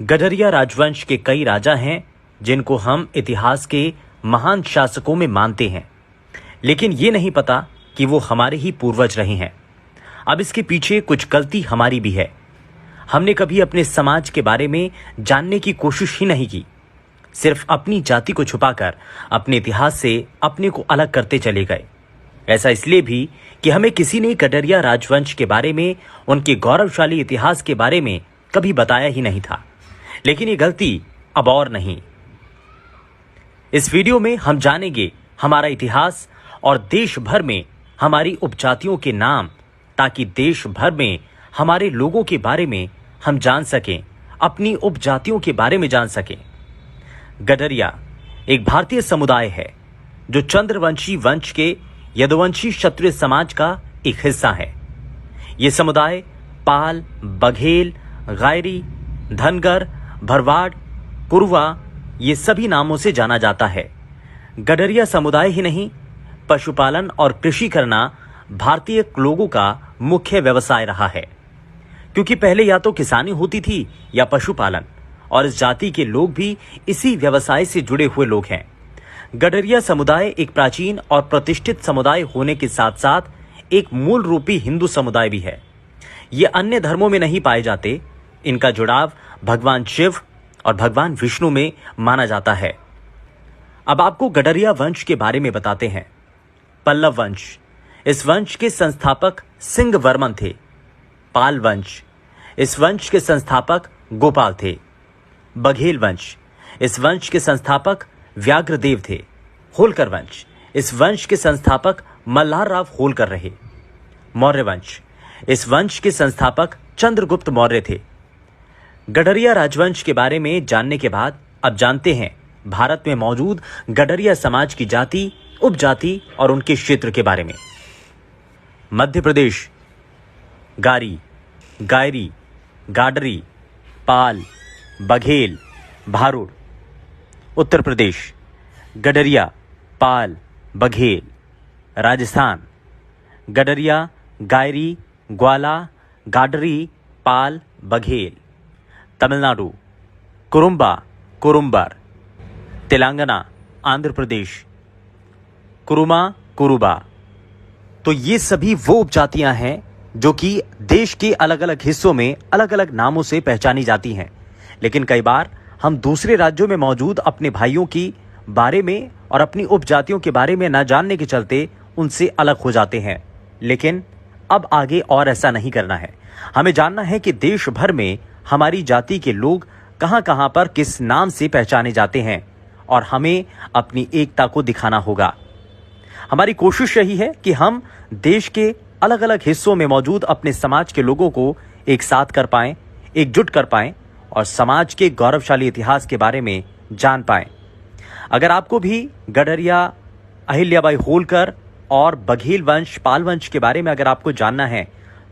गडरिया राजवंश के कई राजा हैं जिनको हम इतिहास के महान शासकों में मानते हैं, लेकिन ये नहीं पता कि वो हमारे ही पूर्वज रहे हैं। अब इसके पीछे कुछ गलती हमारी भी है। हमने कभी अपने समाज के बारे में जानने की कोशिश ही नहीं की, सिर्फ अपनी जाति को छुपाकर अपने इतिहास से अपने को अलग करते चले गए। ऐसा इसलिए भी कि हमें किसी ने गडरिया राजवंश के बारे में, उनके गौरवशाली इतिहास के बारे में कभी बताया ही नहीं था। लेकिन ये गलती अब और नहीं। इस वीडियो में हम जानेंगे हमारा इतिहास और देश भर में हमारी उपजातियों के नाम, ताकि देश भर में हमारे लोगों के बारे में हम जान सकें, अपनी उपजातियों के बारे में जान सकें। गडरिया एक भारतीय समुदाय है जो चंद्रवंशी वंश के यदुवंशी क्षत्रिय समाज का एक हिस्सा है। यह समुदाय पाल, बघेल, गायरी, धनगर, भरवाड़, कुरुवा ये सभी नामों से जाना जाता है। गडरिया समुदाय ही नहीं, पशुपालन और कृषि करना भारतीय लोगों का मुख्य व्यवसाय रहा है, क्योंकि पहले या तो किसानी होती थी या पशुपालन, और इस जाति के लोग भी इसी व्यवसाय से जुड़े हुए लोग हैं। गडरिया समुदाय एक प्राचीन और प्रतिष्ठित समुदाय होने के साथ साथ एक मूल रूपी हिंदू समुदाय भी है। ये अन्य धर्मों में नहीं पाए जाते। इनका जुड़ाव भगवान शिव और भगवान विष्णु में माना जाता है। अब आपको गडरिया वंश के बारे में बताते हैं। पल्लव वंश, इस वंश के संस्थापक सिंह वर्मन थे। पाल वंश, इस वंश के संस्थापक गोपाल थे। बघेल वंश, इस वंश के संस्थापक व्याघ्रदेव थे। होलकर वंश, इस वंश के संस्थापक मल्हार राव होलकर रहे। मौर्य वंश, इस वंश के संस्थापक चंद्रगुप्त मौर्य थे। गडरिया राजवंश के बारे में जानने के बाद अब जानते हैं भारत में मौजूद गडरिया समाज की जाति, उपजाति और उनके क्षेत्र के बारे में। मध्य प्रदेश गारी, गायरी, गाडरी, पाल, बघेल, भारुड़। उत्तर प्रदेश गडरिया, पाल, बघेल। राजस्थान गडरिया, गायरी, ग्वाला, गाडरी, पाल, बघेल। तमिलनाडु कुरुम्बा, कुरुम्बर। तेलंगाना, आंध्र प्रदेश कुरुमा, कुरुबा। तो ये सभी वो उपजातियां हैं जो कि देश के अलग अलग हिस्सों में अलग अलग नामों से पहचानी जाती हैं। लेकिन कई बार हम दूसरे राज्यों में मौजूद अपने भाइयों की बारे में और अपनी उपजातियों के बारे में न जानने के चलते उनसे अलग हो जाते हैं। लेकिन अब आगे और ऐसा नहीं करना है। हमें जानना है कि देश भर में हमारी जाति के लोग कहां कहां पर किस नाम से पहचाने जाते हैं, और हमें अपनी एकता को दिखाना होगा। हमारी कोशिश यही है कि हम देश के अलग अलग हिस्सों में मौजूद अपने समाज के लोगों को एक साथ कर पाएं, एकजुट कर पाएं और समाज के गौरवशाली इतिहास के बारे में जान पाएं। अगर आपको भी गडरिया, अहिल्याबाई होलकर और बघेल वंश, पाल वंश के बारे में अगर आपको जानना है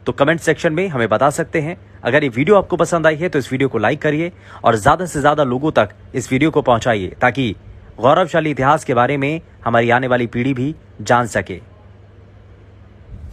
तो कमेंट सेक्शन में हमें बता सकते हैं। अगर ये वीडियो आपको पसंद आई है तो इस वीडियो को लाइक करिए और ज़्यादा से ज़्यादा लोगों तक इस वीडियो को पहुंचाइए, ताकि गौरवशाली इतिहास के बारे में हमारी आने वाली पीढ़ी भी जान सके।